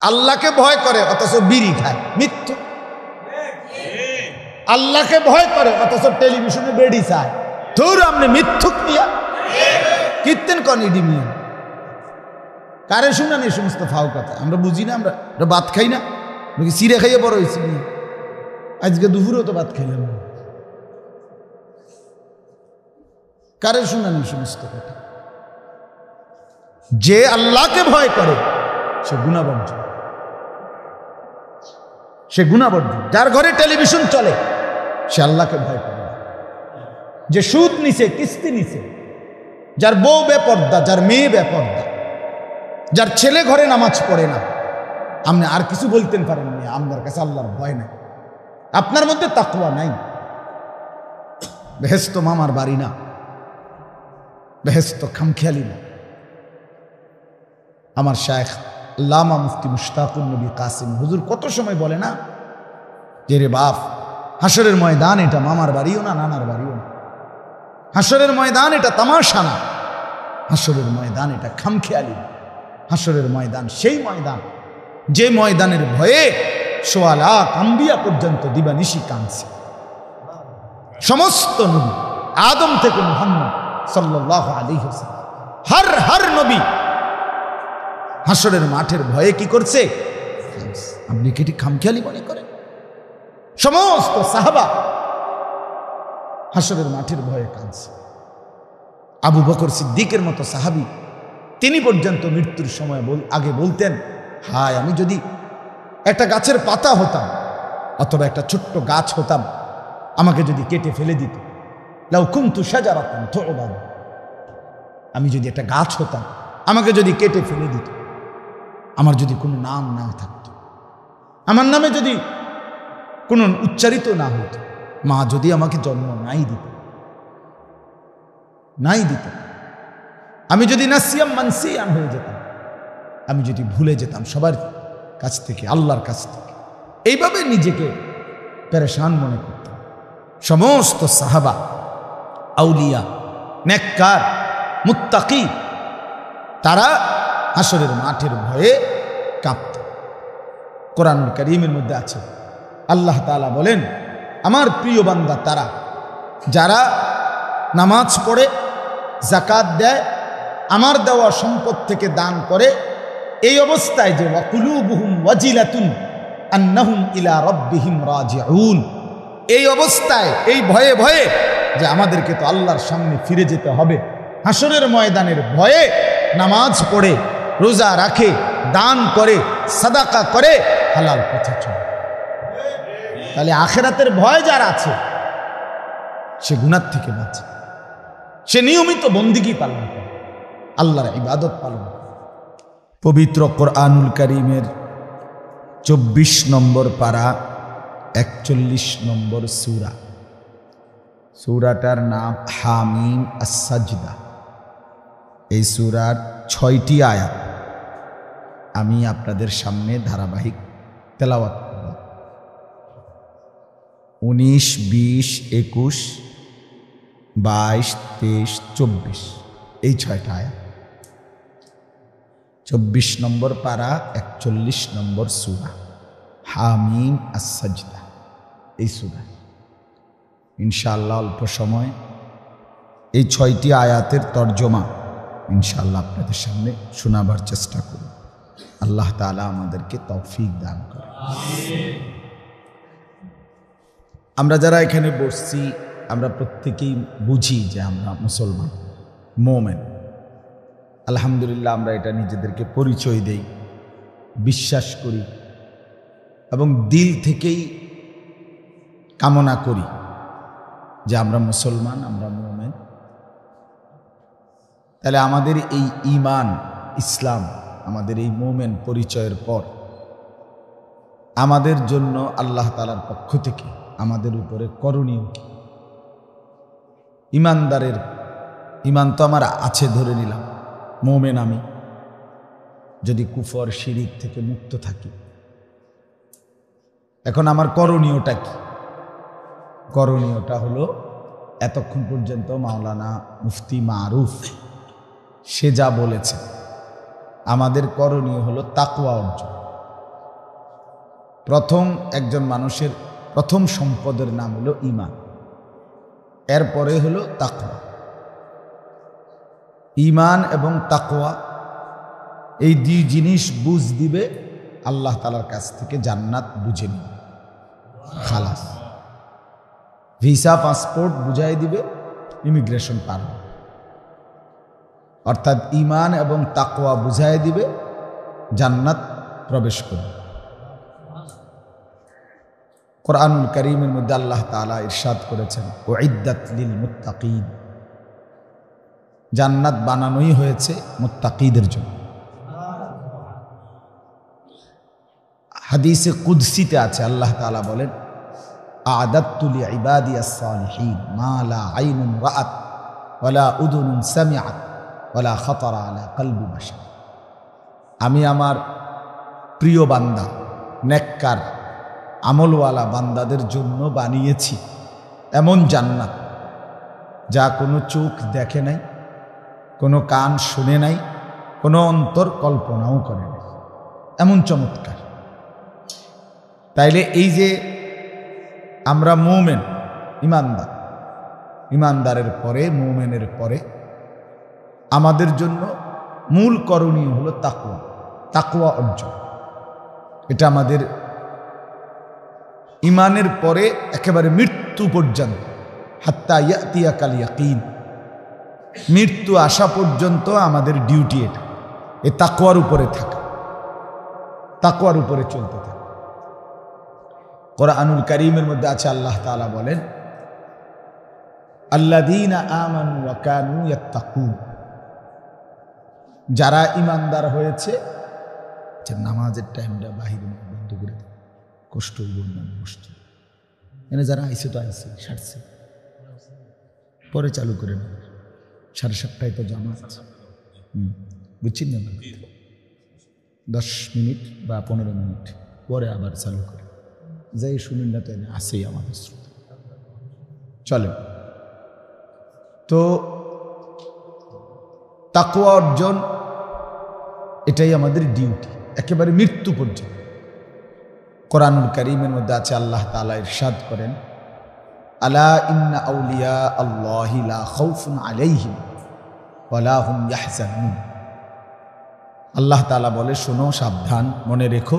আল্লাহকে ভয় করে অথচ বিড়ি খায়, মিথ্যা। আল্লাহকে ভয় করে অথচ টেলিভিশনে বেড়ি চায়, তোর আপনি মিথ্যুক মিয়া কীর্তেন কনিডি মিয়া। কারে শুনান এই সমস্ত ফাও কথা? আমরা বুঝি না, আমরা ভাত খাই না, চিড়ে খাইয়ে বড় হয়েছি। আজকে দুপুরেও তো ভাত খাইলাম না। কারে শুনান এই সমস্ত কথা? যে আল্লাহকে ভয় করে সে গুনাহবর্জন, সে গুনাহবর্জন। যার ঘরে টেলিভিশন চলে সে আল্লাহকে ভয় করে। যে সুদ নিছে, কিস্তি নিছে, যার বউ বেপর্দা, যার মেয়ে বেপর্দা, যার ছেলে ঘরে নামাজ পড়ে না, আপনি আর কিছু বলতেন পারেন না, আপনার কাছে আল্লাহর ভয় নাই, আপনার মধ্যে তাকওয়া নাই। বেহেশত মামার বাড়ি না, বেহেশত খামখেয়ালি না। আমার শায়েখ আল্লামা মুফতি মুশতাকুন নবী কাসিম হুজুর কত সময় বলে না যে রে বাপ, হাসরের ময়দান এটা মামার বাড়িও না, নানার বাড়িও না। হাসরের ময়দান এটা তামাশা না, হাসরের ময়দান এটা খামখেয়ালি না। হাসরের ময়দান সেই ময়দান যে ময়দানের ভয়ে সোয়া লাখ আম্বিয়া পর্যন্ত দিবানিশি কাঁদছে। সমস্ত নবী আদম থেকে মুহাম্মদ সাল্লাল্লাহু আলাইহি ওয়াসাল্লাম, হর নবী হাসরের মাঠের ভয়ে কি করছে? আপনি কি এটি খামখেয়ালি মনে করেন? সমস্ত সাহাবা হাসরের মাঠের ভয়ে কাঁদছে। আবু বকর সিদ্দিকের মতো সাহাবী, তিনি পর্যন্ত মৃত্যুর সময় আগে বলতেন, হায় আমি যদি একটা গাছের পাতা হতাম অথবা একটা ছোট্ট গাছ হতাম, আমাকে যদি কেটে ফেলে দিত, লাউ কুনতু শাজারাতান তু'বাদ, আমি যদি একটা গাছ হতাম, আমাকে যদি কেটে ফেলে দিত, আমার যদি কোনো নাম না থাকতো, আমার নামে যদি কোনো উচ্চারিত না হতো, মা যদি আমাকে জন্ম নাই দিত, আমি যদি নাসিয়াম মানসিয়াম হয়ে যেতাম, আমি যদি ভুলে যেতাম সবার কাছ থেকে, আল্লাহর কাছ থেকে, এইভাবে নিজেকে পেরেশান মনে করতাম। সমস্ত সাহাবা, আউলিয়া, নেককার, মুত্তাকি, তারা হাসরের মাঠের ভয়ে কাঁপত। কোরআনুল কারীমের মধ্যে আছে, আল্লাহ তাআলা বলেন, আমার প্রিয় বান্দা তারা যারা নামাজ পড়ে, যাকাত দেয়, আমার দেওয়া সম্পদ থেকে দান করে, এই অবস্থায় যে ওয়াকুলুবুহুম ওয়াজিলাতুন আন্নাহুম ইলা রাব্বিহিম রাজিউন, এই অবস্থায়, এই ভয়ে ভয়ে যে আমাদেরকে তো আল্লাহর সামনে ফিরে যেতে হবে, হাসরের ময়দানের ভয়ে নামাজ পড়ে, রোজা রাখে, দান করে, সাদাকা করে, হালাল পথে চলে। তাহলে আখিরাতের ভয় যার আছে সে গুনাহ থেকে বাঁচে, সে নিয়মিত বন্দেগী পালন করে, আল্লাহর ইবাদত পালন করে। পবিত্র কোরআনুল কারীমের 24 নম্বর পারা 41 নম্বর সূরা, সূরাটার নাম হামিম আস-সাজদা। এই সূরার 6টি আয়াত আমি আপনাদের সামনে ধারাবাহিক তেলাওয়াত করব। 19, 20, 21, 22, 23, 24 এই 6টা আয়াত। 24 নম্বর পারা 41 নম্বর সূরা হামিম আস-সাজদা। এই সূরা ইনশাআল্লাহ অল্প সময় এই 6টি আয়াতের তর্জমা ইনশাআল্লাহ আপনাদের সামনে শোনাবার চেষ্টা করব। আল্লাহ তাআলা আমাদেরকে তৌফিক দান করেন। আমরা যারা এখানে বসছি, আমরা প্রত্যেকেই বুঝি যে আমরা মুসলমান, মুমিন। আলহামদুলিল্লাহ, আমরা এটা নিজেদেরকে পরিচয় দেই, বিশ্বাস করি এবং দিল থেকেই কামনা করি যে আমরা মুসলমান, আমরা মুমিন। তাহলে আমাদের এই ঈমান, ইসলাম, আমাদের এই মুমিন পরিচয়ের পর আমাদের জন্য আল্লাহ তাআলার পক্ষ থেকে আমাদের উপরে করণীয় কি? ঈমানদারের ঈমান তো আমার আছে ধরে নিলাম, মুমিন আমি, যদি কুফর শিরিক থেকে মুক্ত থাকি, এখন আমার করণীয়টা কি? করণীয়টা হলো, এতক্ষণ পর্যন্ত মাওলানা মুফতি মারুফ সে যা বলেছে, আমাদের করণীয় হলো তাকওয়া অর্জন। প্রথম একজন মানুষের প্রথম সম্পদের নাম হলো ঈমান, এরপরে হলো তাকওয়া। ঈমান এবং তাকওয়া এই দুই জিনিস বুঝ দিবে আল্লাহ তাআলার কাছ থেকে জান্নাত বুঝে নিবে, খালাস। ভিসা পাসপোর্ট বুঝাই দিবে, ইমিগ্রেশন পার হবে। অর্থাৎ ঈমান এবং তাকওয়া বুঝাই দিবে, জান্নাত প্রবেশ করবে। কোরআনুল কারীমের মধ্যে আল্লাহ তাআলা ইরশাদ করেছেন, উইদ্দাত লিল মুত্তাকিন, জান্নাত বানানোই হয়েছে মুত্তাকিদের জন্য। হাদিসে কুদসিতে আছে, আল্লাহ তাআলা বলেন, আ'দাদতু লিইবাদিয়াস সালিহিন মা লা আইনুন রাআত ওয়ালা উযুনুন সামিআত ওয়ালা খাতারা আলা কলবি বাশার। আমি আমার প্রিয় বান্দা, নেককার আমলওয়ালা বান্দাদের জন্য বানিয়েছি এমন জান্নাত যা কোনো চোখ দেখে নাই, কোনো কান শুনে নাই, কোনো অন্তর কল্পনাও করে নাই, এমন চমৎকার। তাইলে এই যে আমরা মুমিন, ইমানদার, ইমানদারের পরে মুমিনের পরে আমাদের জন্য মূল করণীয় হলো তাকওয়া, তাকওয়া অর্জন। এটা আমাদের ইমানের পরে একেবারে মৃত্যু পর্যন্ত, হাত্তা ইয়াতিয়াকাল ইয়াকিন, মৃত্যু আসা পর্যন্ত আমাদের ডিউটি এটা, এই তাকওয়ার উপরে থাকা, তাকওয়ার উপরে চলতে থাকা। কোরআনুল কারীমের মধ্যে আছে, আল্লাহ তাআলা বলেন, আল্লাযীনা আমানু ওয়া কানু ইয়াত্তাকুন, যারা ইমানদার হয়েছে, যে নামাজের টাইমটা বাহিরে বন্ধ করে দেয়, কষ্ট হইব না কষ্ট, এনে যারা আইসে তো আইসে, সারছে, পরে চালু করে নেবে, 7:30টায় তো জামাত, বুঝছেন না, 10 মিনিট বা 15 মিনিট পরে আবার চালু করে, যাই শুনুন না, তো এনে আসেই আমাদের শ্রোতা চলে। তো তাকওয়া অর্জন এটাই আমাদের ডিউটি একেবারে মৃত্যু পর্যন্ত। কোরআনুল কারীমের মধ্যে আছে, আল্লাহ তাআলা ইরশাদ করেন, আলা ইন্না আউলিয়া আল্লাহি লা খাউফুন আলাইহিম ওয়া লা হুম ইয়াহজানুন। আল্লাহ তাআলা বলে, শোনো, সাবধান, মনে রেখো,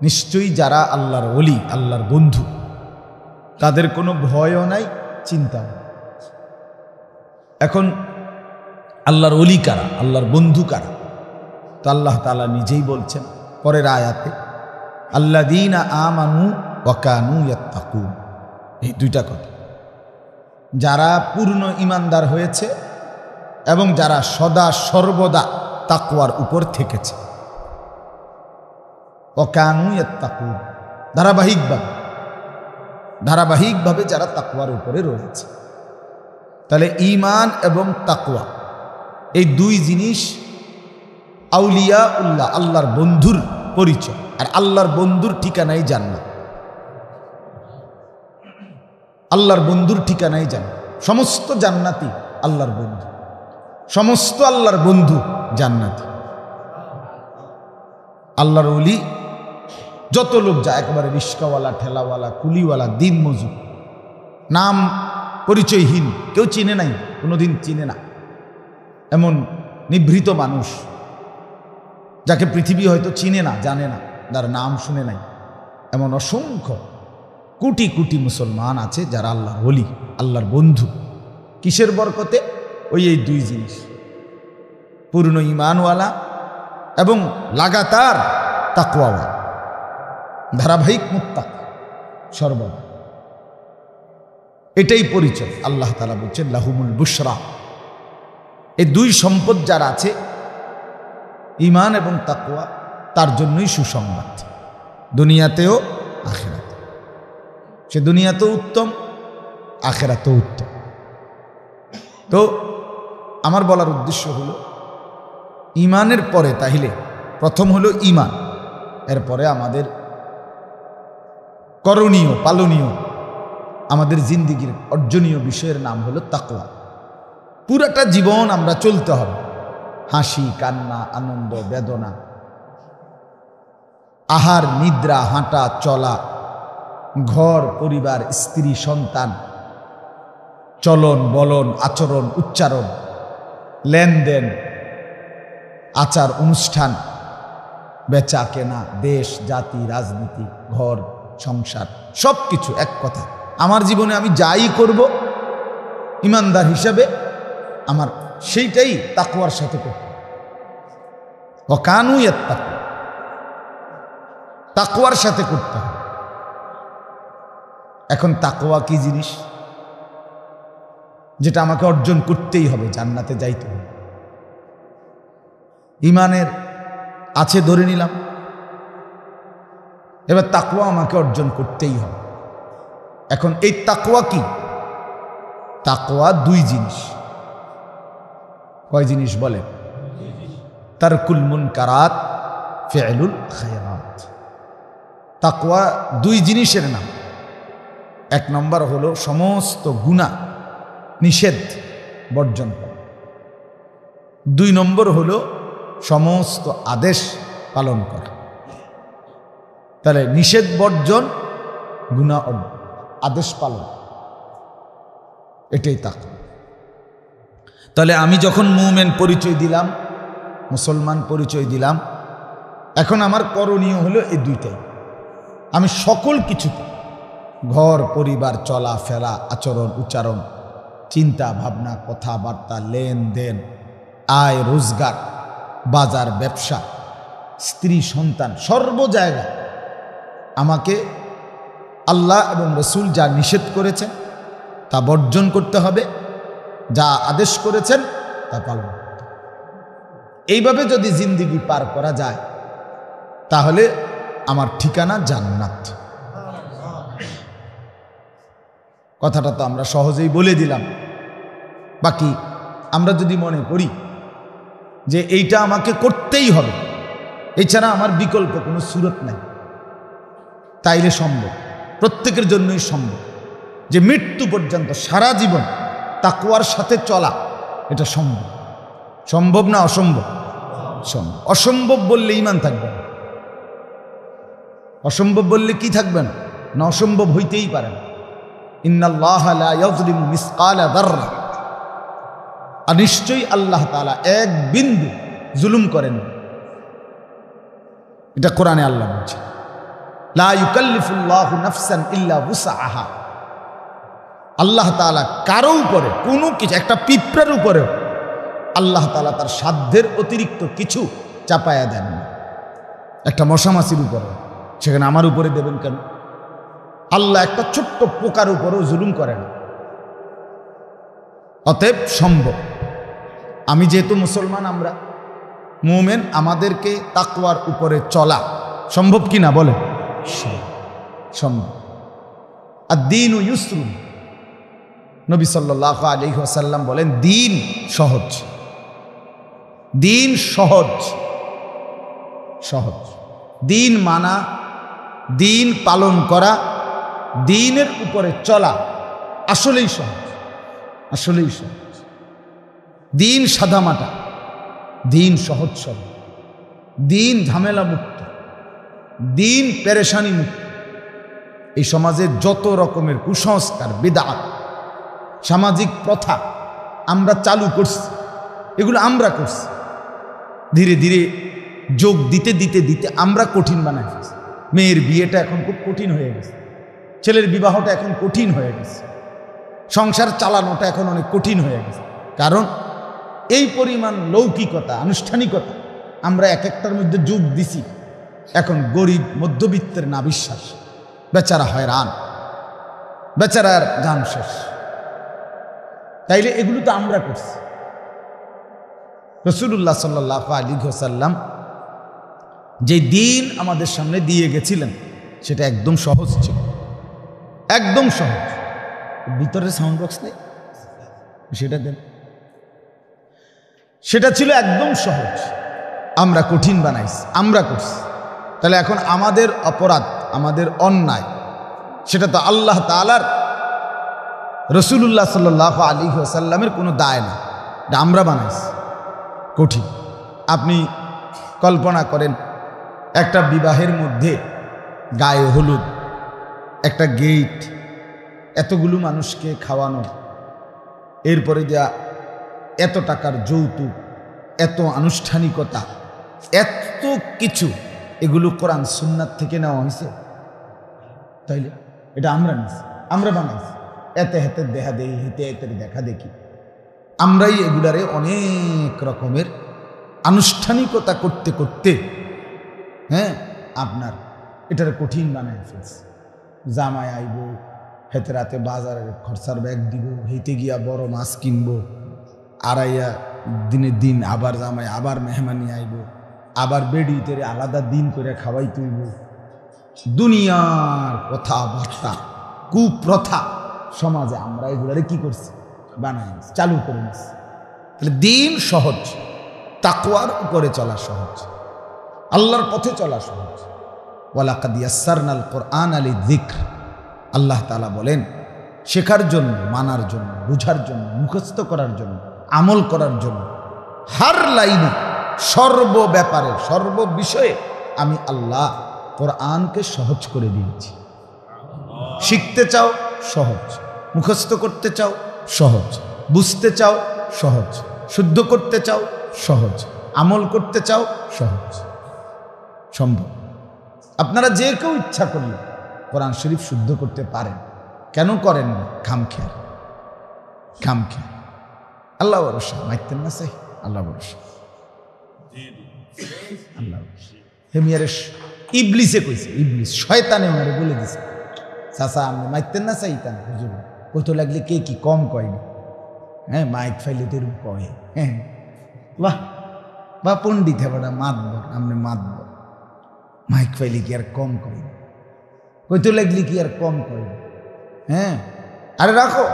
নিশ্চয়ই যারা আল্লাহর ওলি, আল্লাহর বন্ধু, তাদের কোনো ভয়ও নাই, চিন্তাও নাই। এখন আল্লাহর ওলি কারা, আল্লাহর বন্ধু কারা? তো আল্লাহ তাআলা নিজেই বলছেন পরের আয়াতে, আল্লাযীনা আমানু ওয়া কানু ইয়াত্তাকুন। এই দুইটা কথা, যারা পূর্ণ ঈমানদার হয়েছে এবং যারা সদা সর্বদা তাকওয়ার উপর থেকেছে। ওয়া কানু ইয়াত্তাকুন, ধারাবাহিকভাবে যারা তাকওয়ার উপরে রয়েছে। তাহলে ঈমান এবং তাকওয়া এই দুই জিনিস আউলিয়া উল্লাহ, আল্লাহর বন্ধুর পরিচয়। আর আল্লাহর বন্ধুর ঠিকানাই জান্নাত, আল্লাহর বন্ধুর ঠিকানাই জান্নাত। সমস্ত জান্নাতি আল্লাহর বন্ধু, সমস্ত আল্লাহর বন্ধু জান্নাতি। আল্লাহর ওলি যত লোক যায়, একেবারে রিস্কাওয়ালা, ঠেলাওয়ালা, কুলিওয়ালা, দিন মজুর, নাম পরিচয়হীন, কেউ চিনে নাই, কোনোদিন চিনে না, এমন নিভৃত মানুষ যাকে পৃথিবী হয়তো চিনে না, জানে না, যার নাম শুনে নাই, এমন অসংখ্য কোটি কোটি মুসলমান আছে যারা আল্লাহর ওলি, আল্লাহর বন্ধু। কিসের বরকতে? ওই এই দুই জিনিস, পূর্ণ ঈমানওয়ালা এবং লাগাতার তাকওয়াওয়ালা, ধারাবাহিক মুত্তাক সর্বদা। এটাই পরিচয়। আল্লাহ তাআলা বলছেন, লাহুমুল বুশরা। এই দুই সম্পদ যার আছে, ঈমান এবং তাকওয়া, তার জন্যই সুসংবাদ, দুনিয়াতেও আখিরাতে। সে দুনিয়াতেও উত্তম, আখিরাতেও উত্তম। তো আমার বলার উদ্দেশ্য হলো, ঈমানের পরে তাহলে প্রথম হলো ঈমান, এরপরে আমাদের করণীয়, পালনীয়, আমাদের জিন্দিগির অর্জনীয় বিষয়ের নাম হলো তাকওয়া। পুরাটা জীবন আমরা চলতে হবে, হাসি, কান্না, আনন্দ, বেদনা, আহার নিদ্রা, হাঁটা চলা, ঘর পরিবার, স্ত্রী সন্তান, চলন বলন, আচরণ উচ্চারণ, লেনদেন, আচার অনুষ্ঠান, বেচা কেনা, দেশ জাতি রাজনীতি, ঘর সংসার, সব কিছু এক কথা আমার জীবনে আমি যাই করব ইমানদার হিসাবে আমার সেইটাই তাকওয়ার সাথে করতে হবে। ওয়াকানু ইয়াত্তাকুন, তাকওয়ার সাথে করতে হবে। এখন তাকওয়া কি জিনিস? যেটা আমাকে অর্জন করতেই হবে, জান্নাতে যাইতে হবে। ইমানের আছে ধরে নিলাম, এবার তাকওয়া আমাকে অর্জন করতেই হবে। এখন এই তাকওয়া কি? তাকওয়া দুই জিনিস। কয় জিনিস বলে? তারকুল মুনকারাত, ফি'লুল খায়রাত। তাকওয়া দুই জিনিসের নাম। এক নম্বর হলো সমস্ত গুনাহ নিষেধ বর্জন করা। দুই নম্বর হলো সমস্ত আদেশ পালন করা। তাহলে নিষেধ বর্জন, গুনাহ আদেশ পালন, এটাই তাকওয়া। তাহলে আমি যখন মুমিন পরিচয় দিলাম, মুসলমান পরিচয় দিলাম, এখন আমার করণীয় হলো এই দুইটাই। আমি সকল কিছুতে, ঘর পরিবার, চলা ফেরা, আচরণ উচ্চারণ, চিন্তা ভাবনা, কথাবার্তা, লেনদেন, আয় রোজগার, বাজার ব্যবসা, স্ত্রী সন্তান, সর্ব জায়গায় আমাকে আল্লাহ এবং রসুল যা নিষেধ করেছেন তা বর্জন করতে হবে, যা আদেশ করেছেন তা পালন করতে হবে। এইভাবে যদি জিন্দেগি পার করা যায় তাহলে আমার ঠিকানা জান্নাত। কথাটা তো আমরা সহজেই বলে দিলাম। বাকি আমরা যদি মনে করি যে এইটা আমাকে করতেই হবে, এছাড়া আমার বিকল্প কোনো সুরত নাই, তাইলে সম্ভব, প্রত্যেকের জন্যই সম্ভব যে মৃত্যু পর্যন্ত সারা জীবন তাকওয়ার সাথে চলা। এটা সম্ভব। সম্ভব না অসম্ভব? সম্ভব। অসম্ভব বললে ঈমান থাকবে না। অসম্ভব বললে কি থাকবে না? না, অসম্ভব হইতেই পারে না। ইন্নাল্লাহা লা ইয়াযলিমু মিসকালা যাররা, আর নিশ্চয়ই আল্লাহ তাআলা এক বিন্দু জুলুম করেন না। এটা কোরআনে আল্লাহ বলছে, লা ইউকাল্লিফুল্লাহু নাফসান ইল্লা উসআহা। আল্লাহ তাআলা কারো উপরে কোনো কিছু, একটা পিঁপড়ার উপরেও আল্লাহ তাআলা তার সাধ্যের অতিরিক্ত কিছু চাপায়া দেন না। একটা মশামাছির উপরে, সেখানে আমার উপরে দেবেন কেন? আল্লাহ একটা ছোট্ট পোকার উপরেও জুলুম করে না। অতএব সম্ভব। আমি যেহেতু মুসলমান, আমরা মুমিন, আমাদেরকে তাকওয়ার উপরে চলা সম্ভব কি না বলে? সম্ভব। আদ-দীন ইউসরুন, নবী সাল্লাল্লাহু আলাইহি ওয়াসাল্লাম বলেন দিন সহজ। দিন সহজ, সহজ। দিন মানা, দিন পালন করা, দিনের উপরে চলা আসলেই সহজ, আসলেই সহজ। দিন সাদামাটা, দিন সহজ সরল, দিন ঝামেলা মুক্ত, দিন পেরেশানি মুক্ত। এই সমাজে যত রকমের কুসংস্কার, বিদআত, সামাজিক প্রথা আমরা চালু করছি, এগুলো আমরা করছি। ধীরে ধীরে যোগ দিতে দিতে দিতে আমরা কঠিন বানাই ফেলছি। মেয়ের বিয়েটা এখন খুব কঠিন হয়ে গেছে, ছেলের বিবাহটা এখন কঠিন হয়ে গেছে, সংসার চালানোটা এখন অনেক কঠিন হয়ে গেছে। কারণ এই পরিমাণ লৌকিকতা, আনুষ্ঠানিকতা আমরা এক একটার মধ্যে যোগ দিছি। এখন গরিব মধ্যবিত্তের না বিশ্বাস, বেচারা হয়রান, বেচারার গান শেষ। তাইলে এগুলো তো আমরা করছি। রাসূলুল্লাহ সাল্লাল্লাহু আলাইহি ওয়াসাল্লাম যে দিন আমাদের সামনে দিয়ে গেছিলেন সেটা একদম সহজ ছিল, একদম সহজ। ভিতরে সাউন্ড বক্স নেই, সেটা দেন। সেটা ছিল একদম সহজ, আমরা কঠিন বানাইছি, আমরা করছি। তাহলে এখন আমাদের অপরাধ, আমাদের অন্যায়, সেটা তো আল্লাহ তাআলার, রাসূলুল্লাহ সাল্লাল্লাহু আলাইহি ওয়াসাল্লামের কোনো দায় না, এটা আমরা বানাইছি কঠিন। আপনি কল্পনা করেন একটা বিবাহের মধ্যে গায়ে হলুদ, একটা গেট, এতগুলো মানুষকে খাওয়ানো, এরপরে যা এত টাকার যৌতুক, এত আনুষ্ঠানিকতা, এত কিছু, এগুলো কোরআন সুন্নাত থেকে নেওয়া হয়েছে? তাইলে এটা আমরা নিছি, আমরা বানাইছি। এতে হাতে দেখা দেই, হেতে হেতে দেখা দেখি, আমরাই এগুলারে অনেক রকমের আনুষ্ঠানিকতা করতে করতে আপনার এটারে কঠিন বানায় ফেলছে। জামাই আইব, হেতে রাতে বাজারের খরচার ব্যাগ দিব, হেতে গিয়া বড় মাছ কিনবো, আড়াইয়া দিনের দিন আবার জামাই আবার মেহমানি আইব, আবার বেডিতে আলাদা দিন করে খাওয়াই তুইব। দুনিয়ার কথাবার্তা, কুপ্রথা সমাজে আমরা এগুলারে কি করছি? বানাই চালু করে নিচ্ছি। তাহলে দিন সহজ, তাকওয়ার উপরে চলা সহজ, আল্লাহর পথে চলা সহজ। ওয়ালাকাদ ইয়াসসারনাল কুরআন লিযিকর, আল্লাহ তাআলা বলেন শেখার জন্য, মানার জন্য, বুঝার জন্য, মুখস্থ করার জন্য, আমল করার জন্য, হার লাইনে, সর্ব ব্যাপারে, সর্ব বিষয়ে আমি আল্লাহ কোরআনকে সহজ করে দিয়েছি। শিখতে চাও সহজ, মুখস্থ করতে চাও সহজ, বুঝতে চাও সহজ, শুদ্ধ করতে চাও সহজ, আমল করতে চাও সহজ, সম্ভব। আপনারা যে কেউ ইচ্ছা করলে কোরআন শরীফ শুদ্ধ করতে পারেন। কেন করেন না? খামখেয়াল, খামখেয়াল। আল্লাহ ভরসা, মাইতেন না চাই, আল্লাহ ভরসা, আল্লাহ ভরসা। হেমিয়ারে ইবলিসে কইছে, ইবলিস শয়তানে ওনারে বলে দিছে, চাচা আপনি মাইতেন না চাইতেন হুজুর, কইতো লাগলে কে কি কম কয়নি? মাইক ফাইলে তো এরকম কয়। বাহ বা পণ্ডিত হেবাটা মাতবর, আপনি মাতবর, মাইক ফাইলে কি আর কম কয়? কইতো লাগলে কি আর কম কয়? আরে রাখো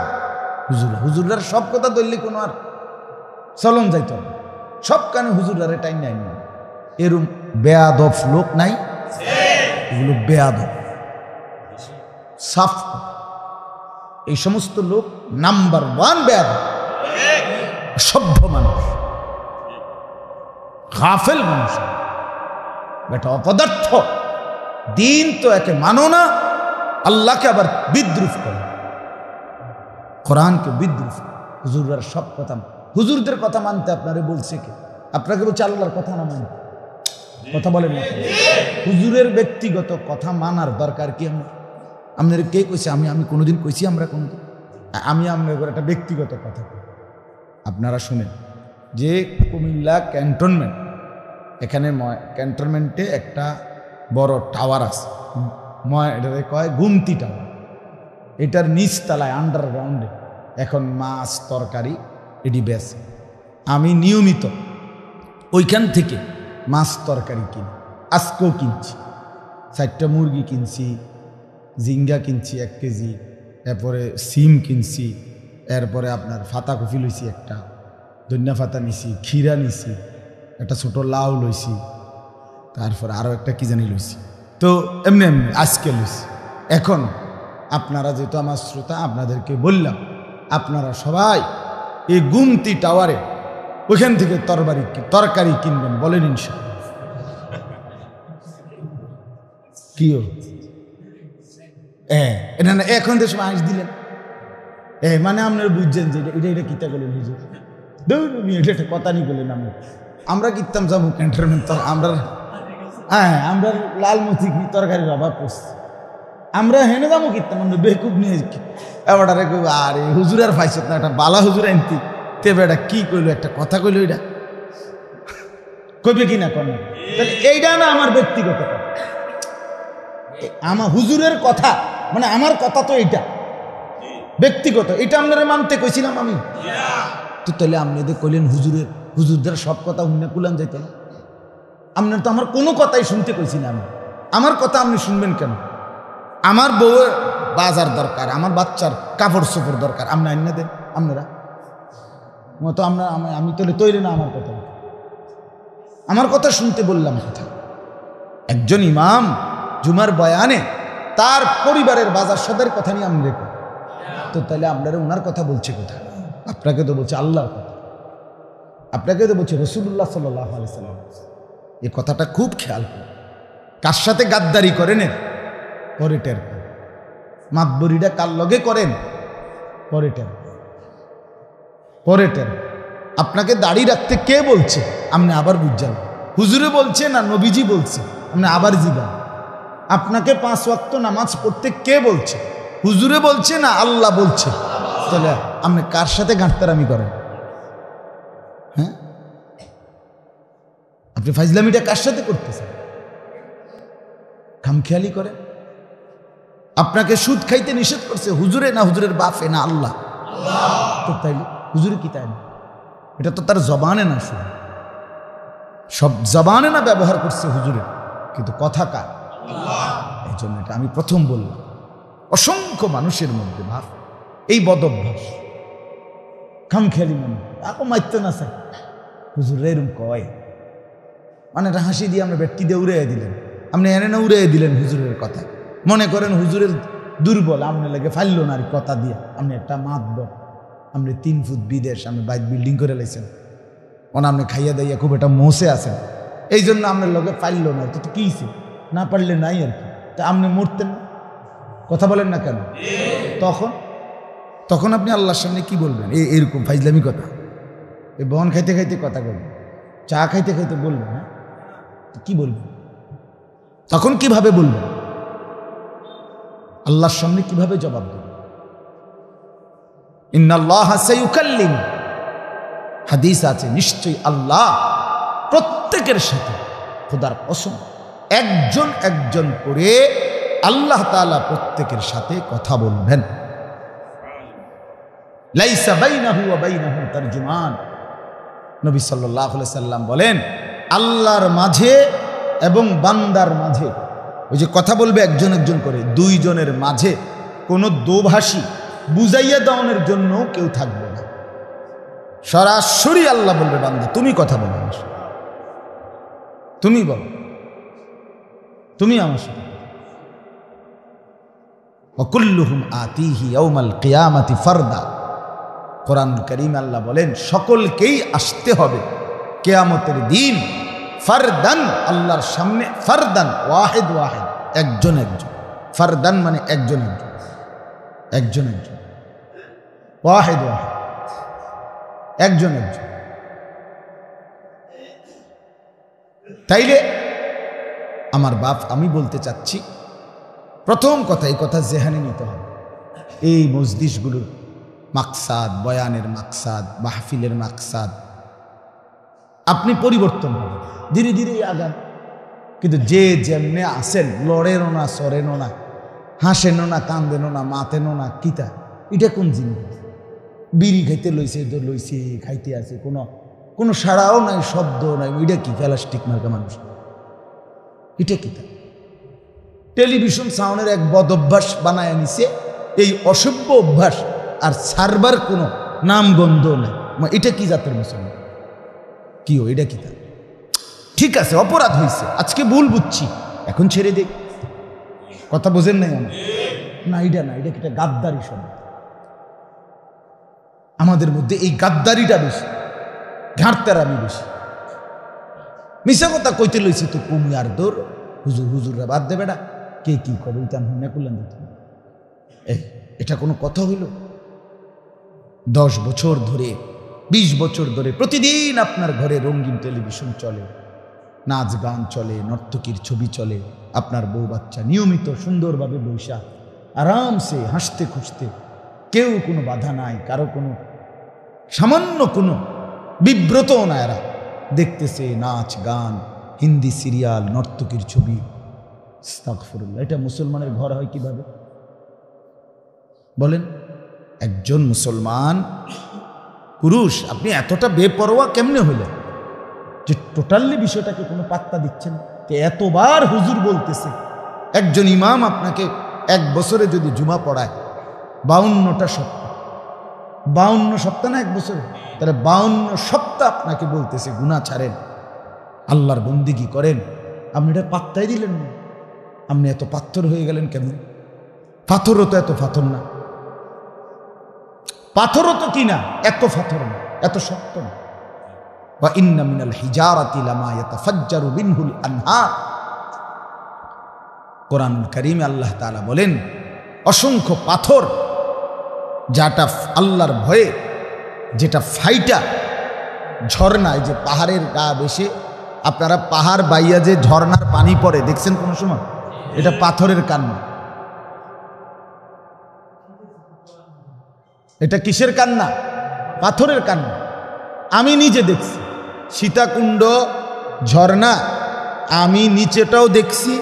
হুজুরার সব কথা ধরলে কোনো আর চলন যাইত না, সব কানে হুজুরারে টাইম নাই না। এরম বেয়াদব লোক নাই? এগুলো বেয়াদব, সাফ। এই সমস্ত লোক নাম্বার 1 বেয়াদব, সভ্য মানুষ, গাফেল মানুষ, বেটা অপদার্থ। দিন তো একে মানো না, আল্লাহকে আবার বিদ্রুপ করে, কোরআনকে বিদ্রুপ। হুজুরের সব কথা, হুজুরদের কথা মানতে আপনারে বলছে কে? আপনাকে বলছে আল্লাহর কথা না মানতে। কথা বলেন না, হুজুরের ব্যক্তিগত কথা মানার দরকার কি? আপনার কে কইছে? আমি কোনোদিন কইছি? আমরা কোনোদিন? আমি আপনার একটা ব্যক্তিগত কথা আপনারা শুনেন যে কুমিল্লা ক্যান্টনমেন্ট, এখানে ক্যান্টনমেন্টে একটা বড় টাওয়ার আছে, এটাকে কয় গুমতি টাওয়ার। এটার নিচতলায় আন্ডারগ্রাউন্ডে এখন মাছ তরকারি এটি বেছে। আমি নিয়মিত ওইখান থেকে মাছ তরকারি কিনি, আজকেও কিনছি। 4টা মুরগি কিনছি, জিঙ্গা কিনছি 1 কেজি, এরপরে সিম কিনছি, এরপরে আপনার ফাতা কফি লইছি, একটা ধনিয়া ফাতা নিছি, ক্ষীরা নিছি, একটা ছোট লাউ লইছি, তারপরে আরও একটা কি জানি লইছি। তো এমনি এমনি আজকে লইছি। এখন আপনারা যেহেতু আমার শ্রোতা, আপনাদেরকে বললাম আপনারা সবাই এই গুমতি টাওয়ারে ওইখান থেকে তরকারি কিনবেন, বলেন ইনশাআল্লাহ। কি এটা না এখন তো সময় আইস দিলেন, মানে আপনারা বুঝছেন যে এটা কিতা করলেন হুজুর, এটা কথা নি বললেন। আমরা কিনতাম যাবো ক্যান্টনমেন্ট, আমরা আমরা লালমতি তরকারির অভাব পড়ছি, আমরা হেনে যাবো কিনতাম, আমরা বেকুব নিয়ে এবার আরে হুজুর আর পাইছত না, একটা বালা হুজুর আনতি, তেবে এটা কি কইলো, একটা কথা কইলো, এটা কইবে কিনা কন? তাহলে এইটা না আমার ব্যক্তিগত কথা, আমার হুজুরের কথা, মানে আমার কথা তো এইটা ব্যক্তিগত, এটা আপনারা মানতে কইছিলাম আমি। তো তাহলে আপনাদের কইলেন হুজুরদের সব কথা শুনে কুলান যাইত না? আপনার তো আমার কোনো কথাই শুনতে কইছি না আমি, আমার কথা আপনি শুনবেন কেন? আমার বউয়ের বাজার দরকার, আমার বাচ্চার কাপড় চোপড় দরকার, আপনি আইনা দেন আপনারা তো। আমি তাহলে তৈরি না আমার কথা শুনতে বললাম কথা। একজন ইমাম জুমার বয়ানে তার পরিবারের বাজার সদের কথা নিয়ে আমি রেখো, তো তাহলে আপনারা ওনার কথা বলছে কোথায়? আপনাকে তো বলছে আল্লাহর কথা, আপনাকে তো বলছে রাসূলুল্লাহ সাল্লাল্লাহু আলাইহি সাল্লাম। এই কথাটা খুব খেয়াল করুন। কার সাথে গাদ্দারি করেন পরে টের পাবেন। মাতবরিটা কার লগে করেন পরে টের পাবেন। পরে টের পাবেন। আপনাকে দাড়ি রাখতে কে বলছে আপনি আবার বুঝছেন, হুজুরে বলছে না নবীজি বলছে আপনি আবার জিগান। আপনাকে 5 ওয়াক্ত নামাজ পড়তে কে বলছে, হুজুরে বলছে না আল্লাহ বলছে? তাহলে আপনি কার সাথে গাঁটতারামি করেন? হ্যাঁ, আপনি ফাইজলামিটা কার সাথে করতেছেন? খামখেয়ালি করেন। আপনাকে সুদ খাইতে নিষেধ করছে হুজুরে না হুজুরের বাপে না আল্লাহ? তো তাইলে হুজুরে কি তাই না? এটা তো তার জবানে না, শুধু সব জবানে না ব্যবহার করছে হুজুরে, কিন্তু কথা কার? এই জন্য এটা আমি প্রথম বললাম। অসংখ্য মানুষের মধ্যে ভাব এই বদভ্যাস, খামখেয়ালি মনে আপনি মারতে না চাই হুজুরে এরকম কয়, মানে হাসি দিয়ে আমরা ব্যক্তি দিয়ে উড়াইয়া দিলেন, আপনি এনে না উড়াইয়া দিলেন হুজুরের কথা। মনে করেন হুজুরের দুর্বল, আপনি লাগে ফাইল না আর কথা দিয়ে আপনি একটা মাতব, আপনি 3 ফুট বিদেশ আপনি বাইক বিল্ডিং করে লাইছেন, ওনা আপনি খাইয়া দাইয়া খুব একটা মোসে আছেন, এই জন্য আপনার লগে ফাইল না। তো কি না পারলে নাই আর কি, তা আপনি মরতেন না? কথা বলেন না কেন? তখন আপনি আল্লাহর সামনে কি বলবেন? এইরকম ফাইজলামি কথা, এই বন খাইতে খাইতে কথা বলবেন, চা খাইতে খাইতে বলবেন, হ্যাঁ কি বলবেন? তখন কিভাবে বলবেন? আল্লাহর সামনে কিভাবে জবাব দেবেন? ইন্নাল্লাহা সায়ুকাল্লিম, হাদিস আছে নিশ্চয়ই আল্লাহ প্রত্যেকের সাথে, খোদার কসম একজন একজন করে আল্লাহ তাআলা প্রত্যেকের সাথে কথা বলবেন। লাইসা বাইনাহু ওয়া বাইনাহু তারজুমান, নবী সাল্লাল্লাহু আলাইহি সাল্লাম বলেন আল্লাহর মাঝে এবং বান্দার মাঝে, ওই যে কথা বলবে একজন একজন করে, 2 জনের মাঝে কোনো দোভাষী বুঝাইয়া দেওয়ানোর জন্য কেউ থাকবে না। সরাসরি আল্লাহ বলবে বান্দা তুমি কথা বলো, তুমি বলো, তুমি আমার সাথে। ওয়াকুল্লুহুম আতিহি ইয়াউমাল কিয়ামাতি ফারদা, কোরআনুল কারীম আল্লাহ বলেন সকলকেই আসতে হবে কিয়ামতের দিন ফারদান, আল্লাহর সামনে। ফারদান ওয়াহিদ ওয়াহিদ, একজন একজন। ফারদান মানে একজন একজন, একজন একজন। ওয়াহিদ ওয়াহিদ, একজন একজন। তাইলে আমার বাপ, আমি বলতে চাচ্ছি প্রথম কথা, এই কথা জেহানে নিতে হবে। এই মজলিসগুলোর মাকসাদ, বয়ানের মাকসাদ, মাহফিলের মাকসাদ, আপনি পরিবর্তন হবেন ধীরে ধীরে আগান। কিন্তু যে যেমনে আসেন, লড়েনও না, সরেনও না, হাসেনও না, কান্দেনও না, মাতেনও না, কিতা এটা কোন জিনিস? বিড়ি খাইতে লইছে তো লইছে, খাইতে আছে, কোনো সাড়াও নাই, শব্দও নাই, এটা কি? প্লাস্টিক মার্কা মানুষ, এটা কিতা? টেলিভিশন সাউন্ডের এক বদ অভ্যাস বানায় নিছে, এই অসভ্য অভ্যাস আর ছাড়বার কোনো নামগন্ধ নাই। এটা কি জাতের মুসলমান? কি এটা কিতা? ঠিক আছে অপরাধ হয়েছে, আজকে ভুল বুঝছি, এখন ছেড়ে দে। কথা বোঝেন নাই আমার? না এটা না, এটা কিটা গাদ্দারি শব্দ। আমাদের মধ্যে এই গাদ্দারিটা বেশি, ঘাটতারামি বেশি। মিশা কথা কইতে লইছি তো কমি আর দৌড়, হুজুররা বাদ দেবে না, কে কি করে উইতান হুন্না করলেন দিত। এটা কোনো কথা হইল? 10 বছর ধরে, 20 বছর ধরে প্রতিদিন আপনার ঘরে রঙিন টেলিভিশন চলে, নাচ গান চলে, নর্তকীর ছবি চলে, আপনার বউ বাচ্চা নিয়মিত সুন্দরভাবে বৈশা আরামসে হাসতে খুঁজতে, কেউ কোনো বাধা নাই, কারো কোনো সামান্য কোনো বিব্রতও না, এরা দেখতেছে নাচ গান, হিন্দি সিরিয়াল, নর্তকীর ছবি। আস্তাগফিরুল্লাহ, এটা মুসলমানের ঘর হয় কিভাবে বলেন? একজন মুসলমান পুরুষ, আপনি এতটা বেপরোয়া কেমনে হইলেন যে টোটালি বিষয়টাকে কোনো পাত্তা দিচ্ছেন? এতবার হুজুর বলতেছে, একজন ইমাম আপনাকে 1 বছরে যদি জুমা পড়ায় 52টা সপ্তাহ, 52 সপ্তাহ না 1 বছরে, তাহলে 52 সপ্তাহ আপনাকে বলতেছে গুনাহ ছাড়েন, আল্লাহর বন্দিগি করেন, আপনি এটা পাত্তাই দিলেন না। আপনি এত পাথর হয়ে গেলেন কেন? পাথরও তো এত পাথর না, পাথরও তো কি না এত পাথর না, এত শক্ত না। ওয়া ইন্না মিনাল হিজারাতি লামা ইয়াতাফাজ্জারু মিনহুল আনহার, কোরআনুল কারীমে আল্লাহ তাআলা বলেন অসংখ্য পাথর যাটা আল্লাহর ভয়ে যেটা ফাইটা ঝর্ণায়, যে পাহাড়ের গা বেশে আপনারা পাহাড় বাইয়া যে ঝর্ণার পানি পড়ে দেখছেন কোনো সময়? এটা পাথরের কান্না। এটা কিসের কান্না? পাথরের কান্না। আমি নিজে দেখছি সীতাকুণ্ড ঝর্ণা, আমি নিচেটাও দেখছি।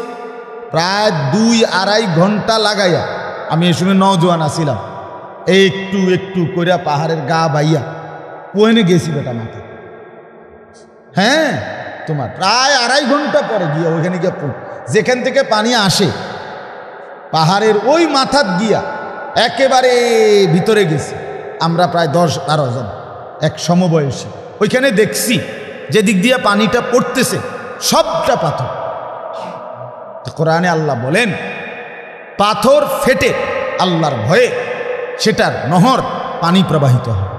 প্রায় 2-2.5 ঘন্টা লাগাইয়া, আমি এই সময় নওজোয়ান আছিলাম, একটু একটু করে পাহাড়ের গা বাইয়া ওখানে গেছি বেটা মাথা। হ্যাঁ, তোমার প্রায় 2.5 ঘন্টা পরে গিয়া ওইখানে গিয়া যেখান থেকে পানি আসে পাহাড়ের ওই মাথাত গিয়া একেবারে ভিতরে গেছি আমরা, প্রায় 10-12 জন এক সমবয়সী। ওইখানে দেখছি যে দিক দিয়া পানিটা পড়তেছে সবটা পাথর। কোরআনে আল্লাহ বলেন পাথর ফেটে আল্লাহর ভয়ে সেটার নহর পানি প্রবাহিত হয়।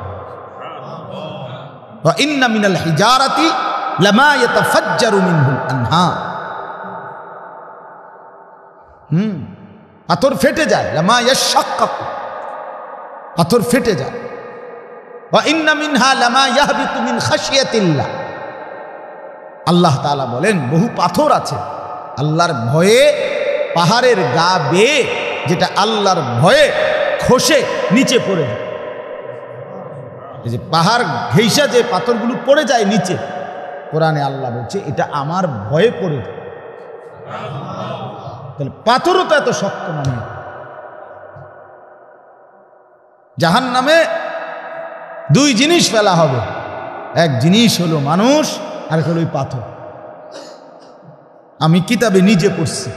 ওয়া ইন্না মিনাল হিজারাতি লামা ইয়াতাফাজ্জারু মিনহুল আনহার। পাথর ফেটে যায়, লামা ইয়াশাক্কাকু, পাথর ফেটে যায়। ওয়া ইন্না মিনহা লামা ইয়াহবিতু মিন খাশিয়াতিল্লাহ। আল্লাহ তাআলা বলেন বহু পাথর আছে আল্লাহর ভয়ে পাহাড়ের গা বেয়ে, যেটা আল্লাহর ভয়ে খসে নিচে পড়ে যায়। এই যে পাহাড় ঘেইসা যে পাথরগুলো পড়ে যায় নিচে, কোরআনে আল্লাহ বলছে এটা আমার ভয়ে পড়ে যায়। তাহলে পাথরও তো এত শক্ত নয়। জাহান্নামে 2 জিনিস ফেলা হবে, এক জিনিস হলো মানুষ, আর হলো ওই পাথর। আমি কিতাবে নিজে পড়ছি,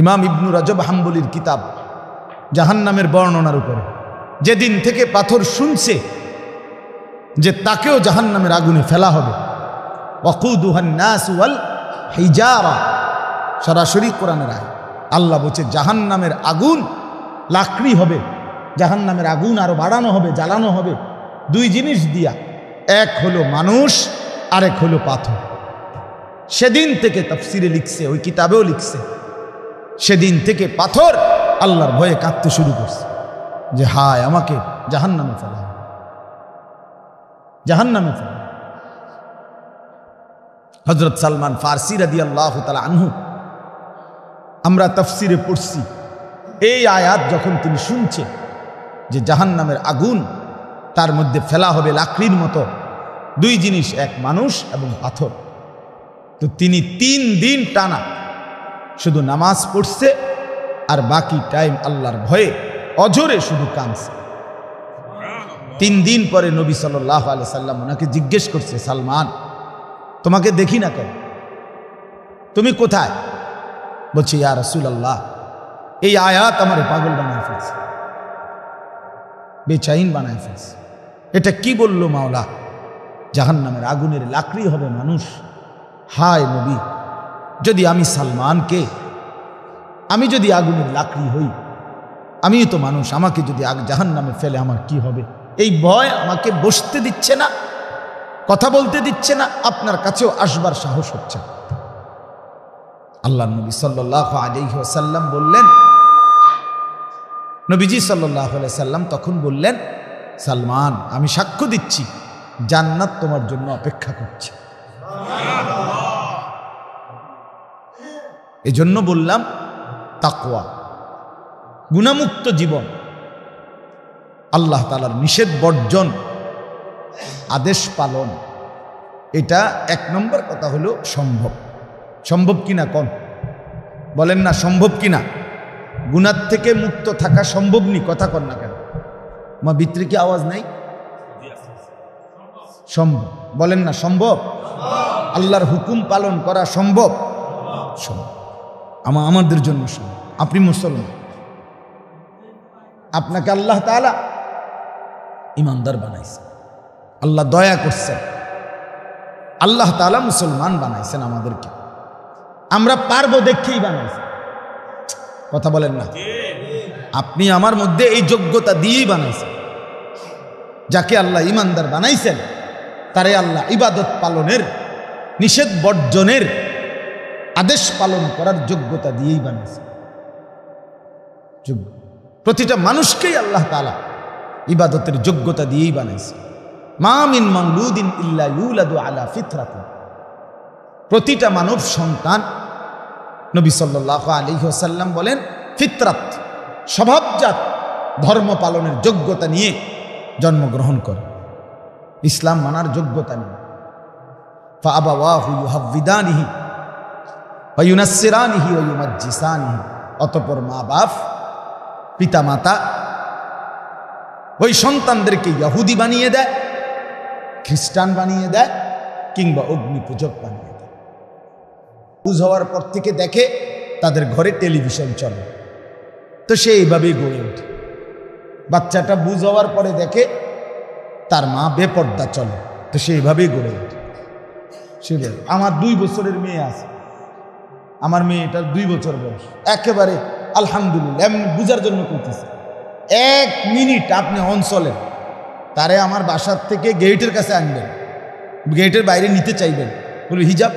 ইমাম ইবনু রাজব হাম্বলির কিতাব জাহান্নামের বর্ণনার উপরে। যেদিন থেকে পাথর শুনছে যে তাকেও জাহান্নামের আগুনে ফেলা হবে, ওয়াকুদুহান নাস ওয়াল হিজারা, সরাসরি কোরআনের আয়াত। আল্লাহ বলছে জাহান্নামের আগুন লাকড়ি হবে, জাহান্নামের আগুন আরো বাড়ানো হবে, জ্বালানো হবে 2 জিনিস দিয়া, এক হলো মানুষ, আরেক হলো পাথর। সেদিন থেকে তাফসিরে লিখছে, ওই কিতাবেও লিখছে, সেদিন থেকে পাথর আল্লাহর ভয়ে কাঁদতে শুরু করছে যে হায় আমাকে জাহান্নামে ফেলা, জাহান্নামে ফেলা। হযরত সালমান ফারসি রাদিয়াল্লাহু তাআলা আনহু, আমরা তাফসিরে পড়ছি, এই আয়াত যখন তিনি শুনছে যে জাহান্নামের আগুন তার মধ্যে ফেলা হবে লাকড়ির মতো 2 জিনিস, এক মানুষ এবং পাথর, তো তিনি 3 দিন টানা শুধু নামাজ পড়ছে আর বাকি টাইম আল্লাহর ভয়ে অঝরে শুধু কাঁদছে। 3 দিন পরে নবী সাল্লাল্লাহু আলাইহি সাল্লাম ওনাকে জিজ্ঞেস করছে, সালমান তোমাকে দেখি না কেন, তুমি কোথায়? বলছে ইয়া রাসূলুল্লাহ এই আয়াত আমারে পাগল বানায় ফেলছে, বেচাইন বানায় ফেলছে। এটা কি বললো মাওলা? জাহান্নামের আগুনের লাকড়ি হবে মানুষ। হায় নবী, যদি আমি সালমানকে, আমি যদি আগুনের লাকড়ি হই, আমিও তো মানুষ, আমাকে যদি জাহান্নামে ফেলে আমার কি হবে? এই ভয় আমাকে বসতে দিচ্ছে না, কথা বলতে দিচ্ছে না, আপনার কাছেও আসবার সাহস হচ্ছে না। আল্লাহ নবী সাল্লাল্লাহু আলাইহি ওয়াসাল্লাম বললেন, নবীজি সাল্লাল্লাহু আলাইহি সাল্লাম তখন বললেন, সালমান আমি সাক্ষ্য দিচ্ছি জান্নাত তোমার জন্য অপেক্ষা করছে। এজন্য বললাম তাকওয়া, গুনাহমুক্ত জীবন, আল্লাহ তাআলার নিষেধ বর্জন, আদেশ পালন, এটা 1 নম্বর কথা হলো সম্ভব। সম্ভব কিনা কোন বলেন না, সম্ভব কিনা? গুনাহ থেকে মুক্ত থাকা সম্ভব নি, কথা কর না কেন? মা ভিতরে কি আওয়াজ নাই? সম্ভব, বলেন না সম্ভব? আল্লাহর হুকুম পালন করা সম্ভব, সম্ভব, আমাদের জন্য সম্ভব। আপনি মুসলমান, আপনাকে আল্লাহ তাআলা ইমানদার বানাইছেন, আল্লাহ দয়া করছেন, আল্লাহ তাআলা মুসলমান বানাইছেন আমাদেরকে। আমরা পারবো দেখেই বানাইছেন, কথা বলেন না? আপনি আমার মধ্যে এই যোগ্যতা দিয়েই বানাইছেন। যাকে আল্লাহ ইমানদার বানাইছেন তারে আল্লাহ ইবাদত পালনের, নিষেধ বর্জনের আদেশ পালন করার যোগ্যতা দিয়েই বানিয়েছে। প্রতিটা মানুষকেই আল্লাহ তাআলা ইবাদতের যোগ্যতা দিয়েই বানাইছে। মা মিন মাউলুদিন ইল্লা ইউলাদু আলা ফিতরাতিন, প্রতিটা মানব সন্তান নবী সাল্লাল্লাহু আলাইহি ওয়াসাল্লাম বলেন ফিতরাত, স্বভাবজাত ধর্ম পালনের যোগ্যতা নিয়ে জন্মগ্রহণ করে, ইসলাম মানার যোগ্যতা নিয়ে। ফাআবাওয়াহু ইউহাব্বিদানিহি ওয়া ইউনাসসিরানিহি ওয়া ইউমাজ্জিসানিহি, অতঃপর মা বাপ পিতা মাতা ওই সন্তানদেরকে ইহুদি বানিয়ে দেয়, খ্রিস্টান বানিয়ে দেয়, কিংবা অগ্নি পূজক বানিয়ে দেয়। বুঝ হওয়ার পর থেকে দেখে তাদের ঘরে টেলিভিশন চলে, তো সে এইভাবেই গড়ে ওঠে। বাচ্চাটা বুঝ হওয়ার পরে দেখে তার মা বেপর্দা চলে, তো সে এইভাবেই গড়ে ওঠে। সে বলে আমার 2 বছরের মেয়ে আছে, আমার মেয়েটার 2 বছর বয়স, একেবারে আলহামদুলিল্লাহ, এমনি বুঝার জন্য করতেছে। 1 মিনিট আপনি অঞ্চলে তারে আমার বাসার থেকে গেটের কাছে আনবেন, গেটের বাইরে নিতে চাইবেন, বলবে হিজাব,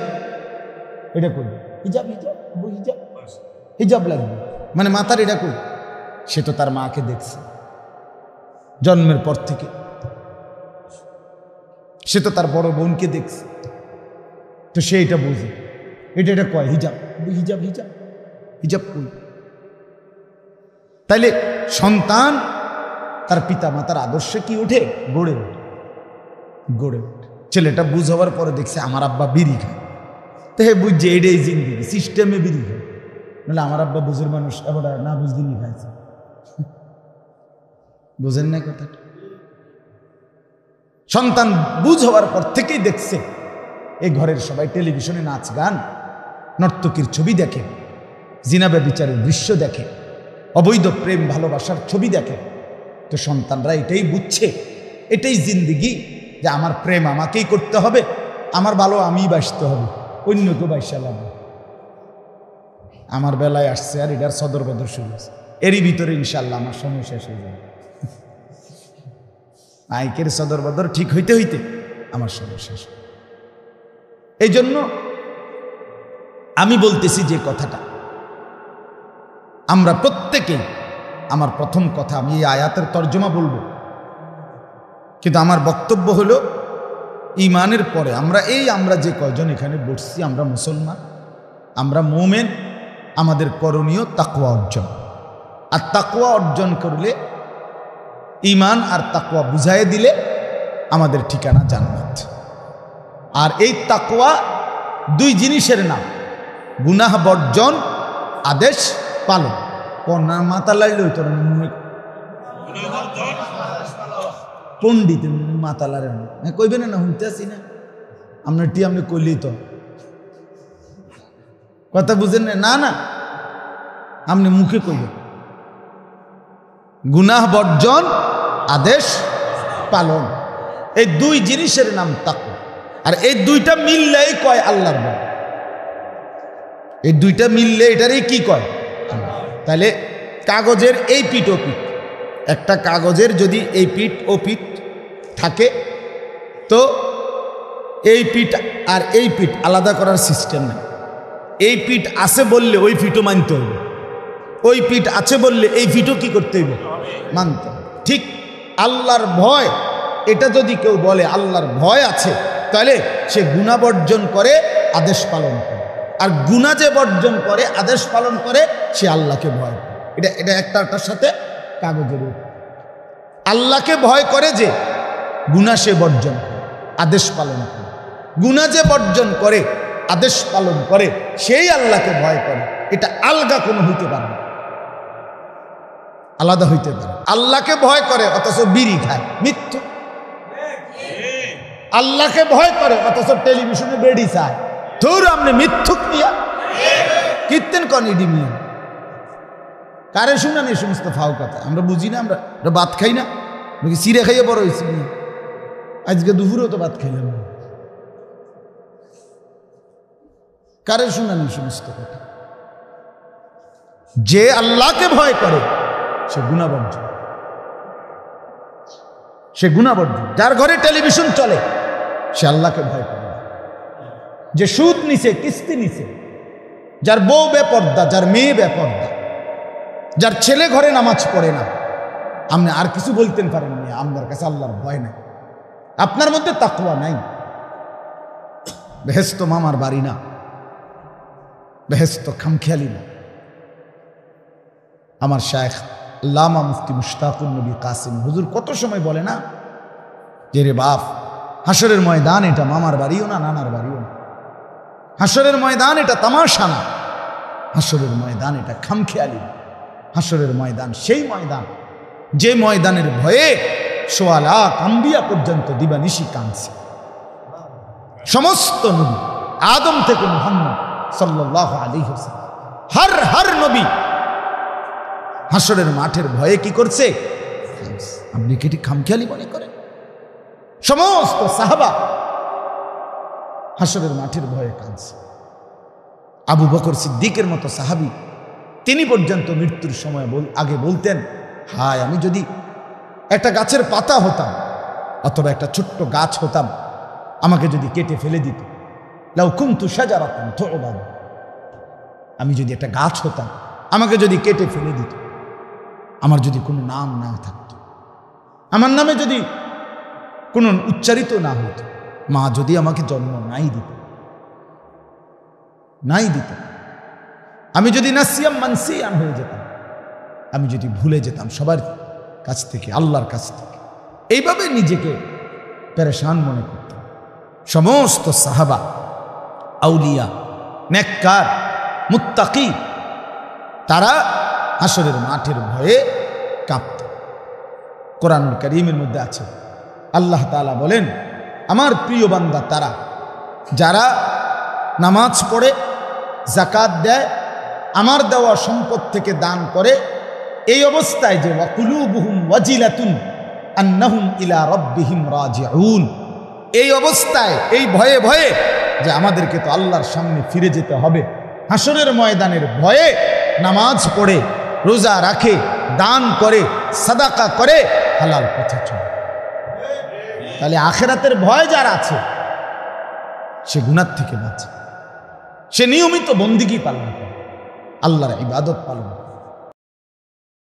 এটা করবে হিজাব, হিজাব হিজাব হিজাব লাগবে, মানে মাথার এটা কই। সে তো তার মাকে দেখছে জন্মের পর থেকে, সে তো তার বড় বোনকে দেখছে, তো সে এটা বোঝে, এটা কয় হিজাব, হিজাব হিজাব হিজাব কই। তাইলে সন্তান তার পিতা মাতার আদর্শে কি ওঠে? গড়ে ওঠে, গড়ে ওঠে। ছেলেটা বুঝ হওয়ার পরে দেখছে আমার আব্বা বিড়ি খায়, তো হে বুঝছে এটাই জিন্দিগি, সিস্টেমে বিড়ি খায়, নাহলে আমার আব্বা বুঝের মানুষ এবার না বুঝদিনই খাইছে। বুঝেন না কথাটা? সন্তান বুঝ হওয়ার পর থেকেই দেখছে এই ঘরের সবাই টেলিভিশনে নাচ গান, নর্তকীর ছবি দেখে, জিনা ব্যভিচারের দৃশ্য দেখে, অবৈধ প্রেম ভালোবাসার ছবি দেখে। তো সন্তানরা এটাই বুঝছে, এটাই জিন্দিগি, যে আমার প্রেম আমাকেই করতে হবে, আমার ভালো আমিই বাসতে হবে, অন্য কেউ বাইসালাম। আমার বেলায় আসছে আর এটার সদর বদর শুরু হয়েছে, এরই ভিতরে ইনশাল্লাহ আমার সময় শেষ হয়ে যাবে। মাইকের সদর বদর ঠিক হইতে হইতে আমার সময় শেষ। এই জন্য আমি বলতেছি যে কথাটা আমরা প্রত্যেকেই, আমার প্রথম কথা, আমি এই আয়াতের তর্জমা বলবো, কিন্তু আমার বক্তব্য হলো ঈমানের পরে আমরা যে কয়জন এখানে বসছি, আমরা মুসলমান, আমরা মুমিন, আমাদের করণীয় তাকওয়া অর্জন। আর তাকওয়া অর্জন করলে, ঈমান আর তাকওয়া বুঝাইয়ে দিলে আমাদের ঠিকানা জান্নাত। আর এই তাকওয়া 2 জিনিসের নাম, গুনাহ বর্জন, আদেশ পালন। কন্যা মাথা লাইলে হইতো না, পণ্ডিত মাথা লারে কইবে না, শুনতে আসি না আপনার টি, আপনি কইলেই তো কথা বুঝেন না, না আপনি মুখে কইবেন। গুনাহ বর্জন, আদেশ পালন, এই 2 জিনিসের নাম তাকওয়া। আর এই 2টা মিললেই কয় আল্লাহর ভয়, এই 2টা মিললে এটারই কি কয়। তাহলে কাগজের এই পিঠ ও পিঠ, একটা কাগজের যদি এই পিঠ ও পিঠ থাকে, তো এই পিঠ আর এই পিঠ আলাদা করার সিস্টেম নেই। এই পিঠ আছে বললে ওই পিঠও মানতে হবে, ওই পিঠ আছে বললে এই পিঠও কি করতে হবে, মানতে হবে। ঠিক আল্লাহর ভয়, এটা যদি কেউ বলে আল্লাহর ভয় আছে, তাহলে সে গুনাহ বর্জন করে, আদেশ পালন করে। আর গুনাহ যে বর্জন করে, আদেশ পালন করে, সে আল্লাহকে ভয় করে। এটা একটার সাথে কাগজের উপর। আল্লাহকে ভয় করে যে গুনাহ সে বর্জন করে, আদেশ পালন করে। গুনাহ যে বর্জন করে, আদেশ পালন করে, সেই আল্লাহকে ভয় করে। এটা আলগা কোনো হইতে পারে না, আলাদা হইতে পারে। আল্লাহকে ভয় করে অথচ বিড়ি খায়, মিথ্যা। আল্লাহকে ভয় করে অথচ টেলিভিশনে বেড়ি চায়, তোর আপনি মিথ্যুক নিয়া কীর্তন কনিডি মিয়া কারে শুনান এই সমস্ত ফাও কথা? আমরা বুঝি না, আমরা ভাত খাই না, চিড়ে খাইয়ে বড় হয়েছি। আজকে দুপুরেও তো ভাত খাইলাম, কারে শুনান এই সমস্ত কথা? যে আল্লাহকে ভয় করে সে গুনাহ বর্জন, সে গুনাহ বর্জন। যার ঘরে টেলিভিশন চলে সে আল্লাহকে ভয় করে। যে সুদ নিছে, কিস্তি নিছে, যার বউ বেপর্দা, যার মেয়ে বেপর্দা, যার ছেলে ঘরে নামাজ পড়ে না, আপনি আর কিছু বলতেন পারেন না, আপনার কাছে আল্লাহর ভয় নাই, আপনার মধ্যে তাকওয়া নাই। বেহেশত মামার বাড়ি না, বেহেশত খামখেয়ালি না। আমার শায়েখ আল্লামা মুফতি মুশতাকুর নবী কাসিম হুজুর কত সময় বলে না যে রে বাপ, হাসরের ময়দান এটা মামার বাড়িও না, নানার বাড়িও না। হাসরের ময়দান এটা তামাশা না, হাসরের ময়দান এটা খামখেয়ালি না। হাসরের ময়দান সেই ময়দান যে ময়দানের ভয়ে সোয়া লাখ আম্বিয়া পর্যন্ত দিবানিশি কাঁদছে। সমস্ত নবী আদম থেকে মুহাম্মদ সাল্লাল্লাহু আলাইহি ওয়াসাল্লাম হর নবী হাসরের মাঠের ভয়ে কি করছে? আপনি কি এটি খামখেয়ালি মনে করেন? সমস্ত সাহাবা হাসরের মাঠের ভয়ে কাঁদছে। আবু বকর সিদ্দিকের মতো সাহাবী তিনি পর্যন্ত মৃত্যুর সময় আগে বলতেন, হায় আমি যদি একটা গাছের পাতা হতাম অথবা একটা ছোট্ট গাছ হতাম, আমাকে যদি কেটে ফেলে দিত, লাউ কুনতু শাজারাতান তু'বাদ, আমি যদি একটা গাছ হতাম, আমাকে যদি কেটে ফেলে দিত, আমার যদি কোনো নাম না থাকতো, আমার নামে যদি কোনো উচ্চারিত না হতো, মা যদি আমাকে জন্ম নাই দিত, আমি যদি নাসিয়াম মানসিয়ান হয়ে যেতাম, আমি যদি ভুলে যেতাম সবার কাছ থেকে, আল্লাহর কাছ থেকে, এইভাবে নিজেকে পেরেশান মনে করতাম। সমস্ত সাহাবা, আউলিয়া, নেককার, মুত্তাকি, তারা হাসরের মাঠের ভয়ে কাঁপত। কোরআনুল কারীমের মধ্যে আছে, আল্লাহ তাআলা বলেন, আমার প্রিয় বান্দা তারা যারা নামাজ পড়ে, যাকাত দেয়, আমার দেওয়া সম্পদ থেকে দান করে, এই অবস্থায় যে ওয়াকুলুবুহুম ওয়াজিলাতুন আন্নাহুম ইলা রাব্বিহিম রাজিউন, এই অবস্থায় এই ভয়ে ভয়ে যে আমাদেরকে তো আল্লাহর সামনে ফিরে যেতে হবে, হাসরের ময়দানের ভয়ে নামাজ পড়ে, রোজা রাখে, দান করে, সাদাকা করে, হালাল পথে চলে। তাহলে আখিরাতের ভয় যার আছে সে গুনাহ থেকে বাঁচে, সে নিয়মিত বন্দিগি পালন করে, আল্লাহর ইবাদত পালন করে।